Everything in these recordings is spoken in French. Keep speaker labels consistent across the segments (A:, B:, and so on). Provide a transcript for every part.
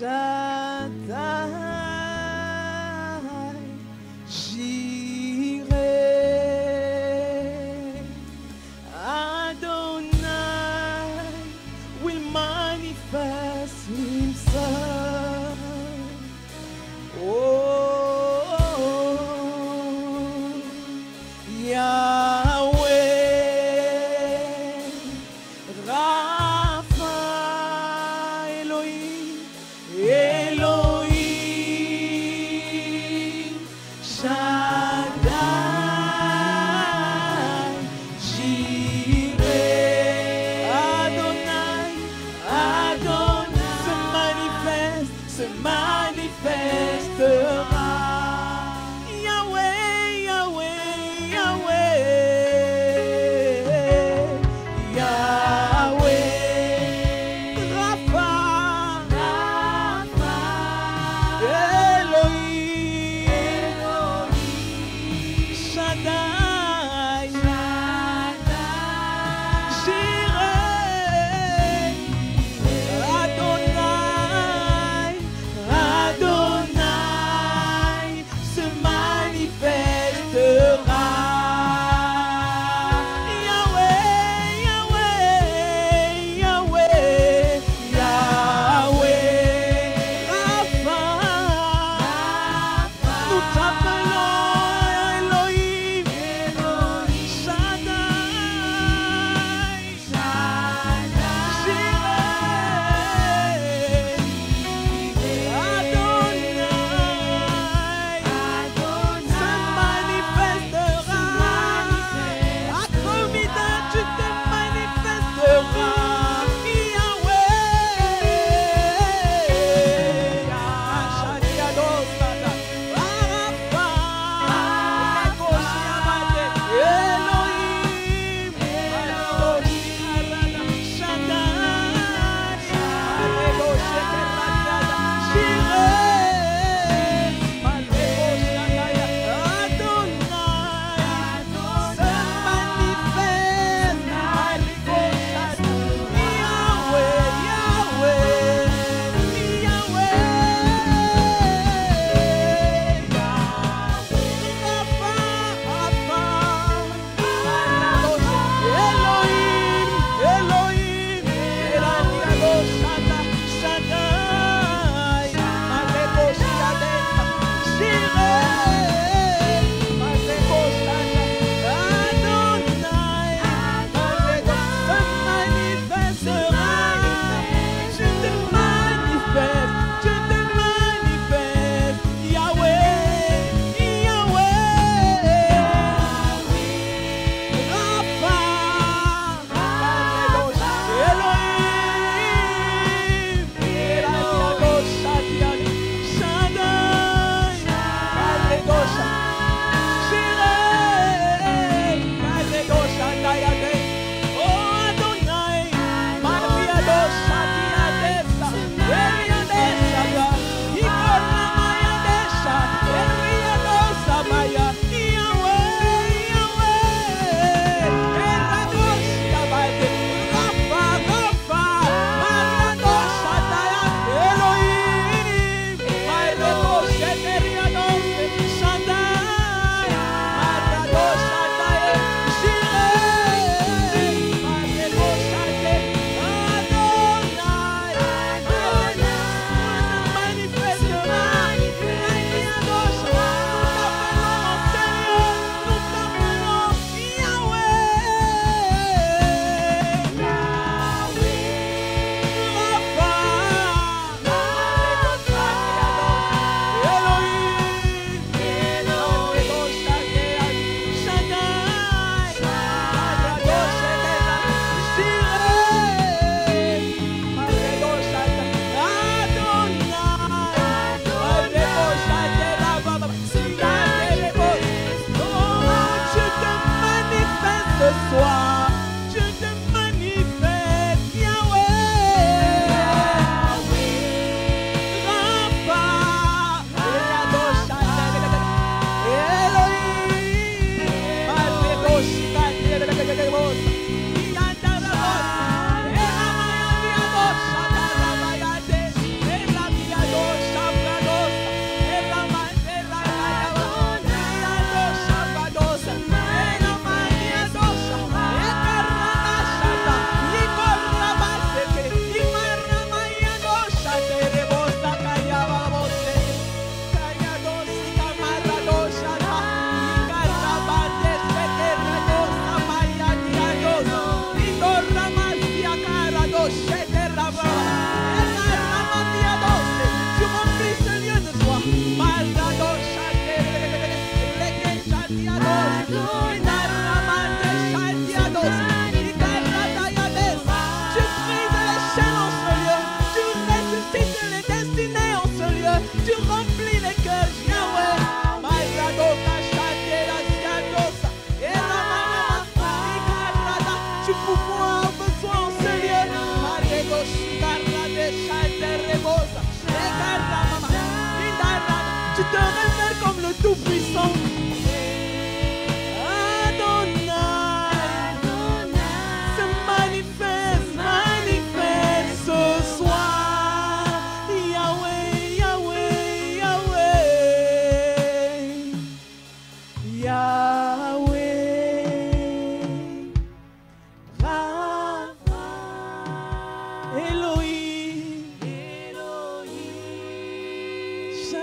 A: Shaddai, Jireh, Adonai will manifest himself. Oh, Yahweh, Rapha, Elohim, Elohim, Shaddai, Jireh, Adonai, Adonai, se manifeste.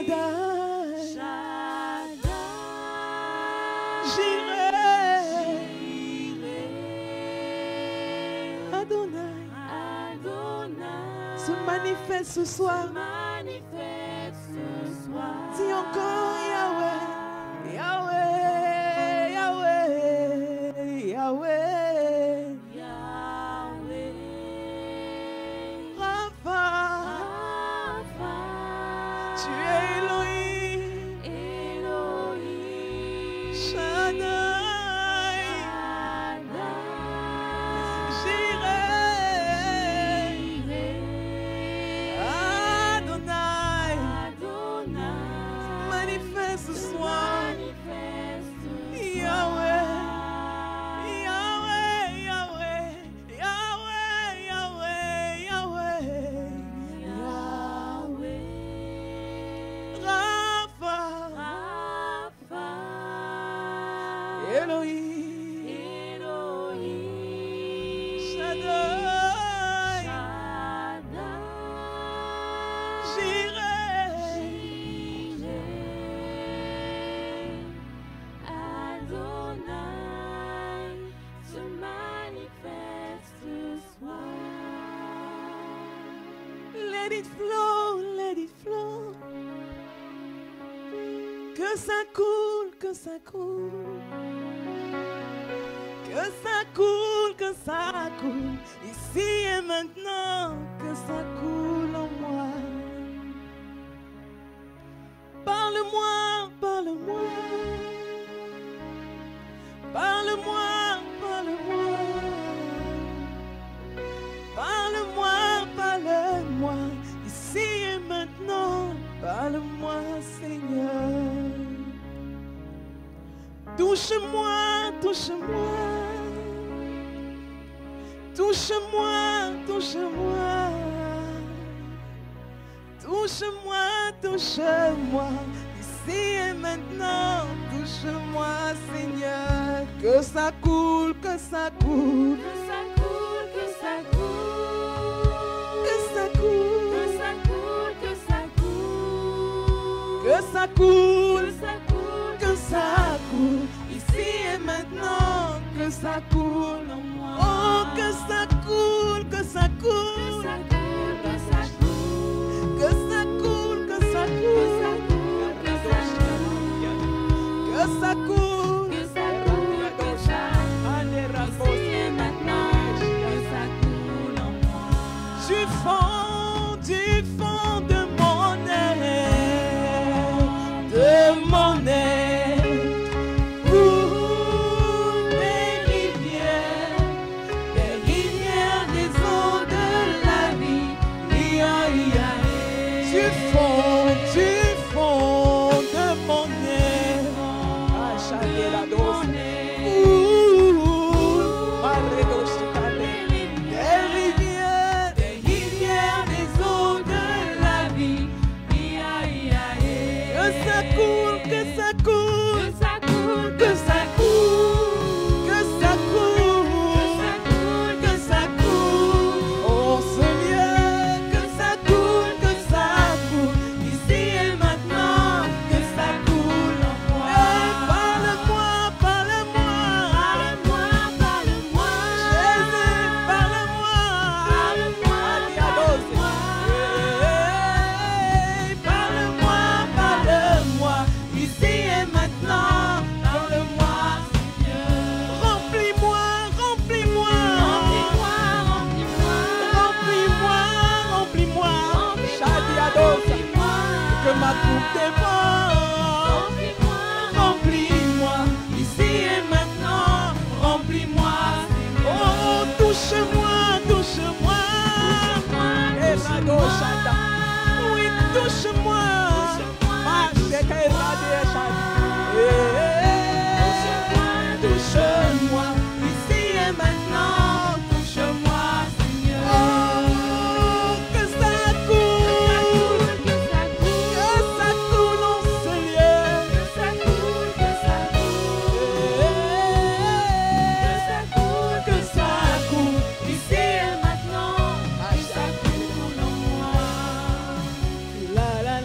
A: Shaddai. Adonai. Se manifeste ce soir. Dis encore Yahweh. Yahweh. Yahweh. Yahweh. Rapha. Tu es Elohim. Shaddai. Adonai. Manifeste ce soir. Yahweh. Yahweh. Yahweh. Yahweh. Yahweh. Yahweh. Rapha. Elohim. Shaddai. Let it flow, let it flow. Que ça coule, que ça coule. Que ça coule, que ça coule. Ici et maintenant, que ça coule en moi. Parle-moi, parle-moi. Parle-moi, parle-moi. Parle-moi, parle-moi. Ici et maintenant, parle-moi, Seigneur. Touche-moi, touche-moi. Touche-moi, touche-moi. Touche-moi, touche-moi. Ici et maintenant, touche-moi, Seigneur. Que ça coule, que ça coule. Que ça coule, que ça coule. Que ça coule, que ça coule, que ça coule. Que ça coule, que ça coule. Ici et maintenant, que ça coule en moi. Oh, que ça coule, que ça coule. Que ça coule, que ça coule. Que ça coule, que ça coule. Que ça coule, que ça coule, que ça coule. Ici et maintenant, que ça coule en moi. Du fond de mon être, de mon être, coulent des rivières des eaux de la vie. Ia, ia, du fond de mon être, acheter la dose. Des rivières des eaux de la vie. Ia, ia, que ça coule, que ça coule, que ça coule, que ça coule, que ça coule, que ça coule. Oh Seigneur, que ça coule, ici et maintenant, que ça coule en moi. Hey, parle-moi, parle-moi, parle-moi, parle-moi. Jésus, parle-moi, parle-moi, parle-moi. Hey, parle-moi, parle-moi, ici et maintenant, parle-moi, Seigneur. Remplis-moi, remplis-moi, remplis-moi, remplis-moi, remplis-moi, remplis-moi. Shadiadosa, que ma coupe déborde. Remplis-moi, ici et maintenant, remplis-moi. Oh, touche-moi, touche-moi. Et la doshata. Oui, touche-moi. Touche-moi, ici et maintenant, touche-moi, Seigneur. Oh, que ça coule, que ça coule en Seigneur. Que ça coule, que ça coule, que ça coule, ici et maintenant, que ça coule en moi. La la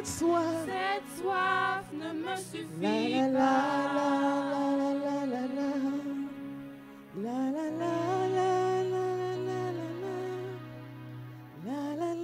A: cette soif
B: ne me suffit
A: la la
B: pas.
A: la la la la la la la la la la la la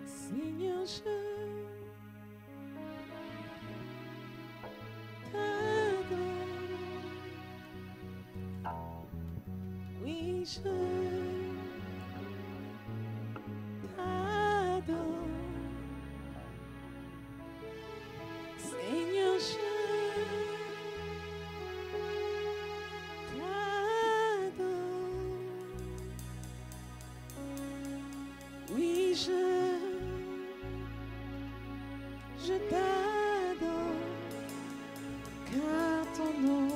A: Seigneur, je t'adore. Oui, je t'adore. Seigneur, je t'adore. Oui, je t'adore, car ton nom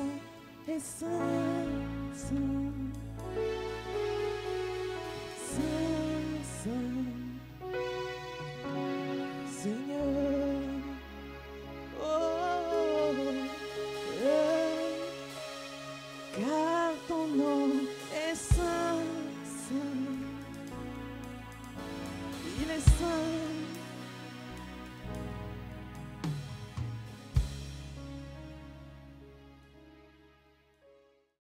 A: est saint, saint, saint, saint, Seigneur. Oh, car ton nom est saint, saint, il est saint.